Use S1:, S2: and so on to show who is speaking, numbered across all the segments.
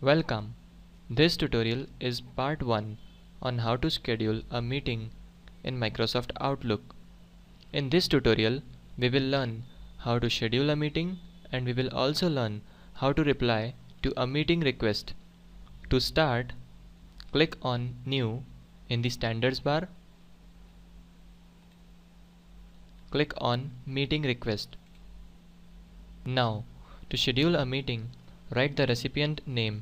S1: Welcome. This tutorial is part 1 on how to schedule a meeting in Microsoft Outlook. In this tutorial, we will learn how to schedule a meeting and we will also learn how to reply to a meeting request. To start, click on New in the Standards bar. Click on Meeting Request. Now, to schedule a meeting, write the recipient name.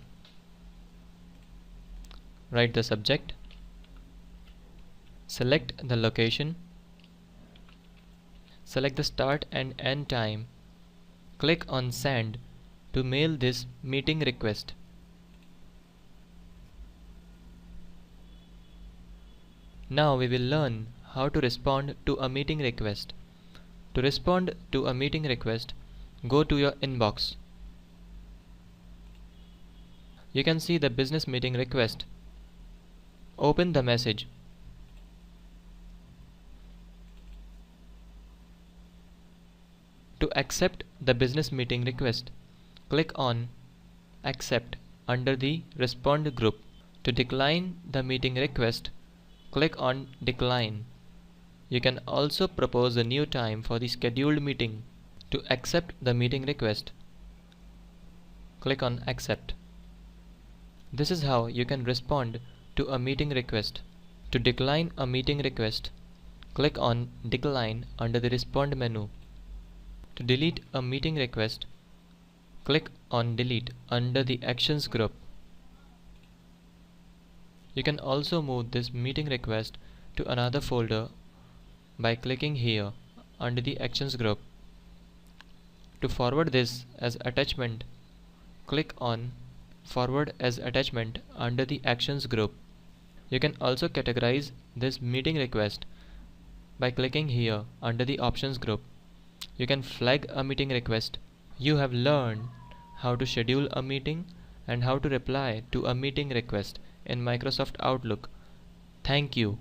S1: Write the subject. Select the location. Select the start and end time. Click on Send to mail this meeting request. Now we will learn how to respond to a meeting request. To respond to a meeting request, go to your inbox. You can see the business meeting request. Open the message. To accept the business meeting request, click on Accept under the Respond group. To decline the meeting request, click on Decline. You can also propose a new time for the scheduled meeting. To accept the meeting request, click on Accept. This is how you can respond to a meeting request. To decline a meeting request, click on Decline under the Respond menu. To delete a meeting request, click on Delete under the Actions group. You can also move this meeting request to another folder by clicking here under the Actions group. To forward this as attachment, click on Forward as Attachment under the Actions group. You can also categorize this meeting request by clicking here under the Options group. You can flag a meeting request. You have learned how to schedule a meeting and how to reply to a meeting request in Microsoft Outlook. Thank you.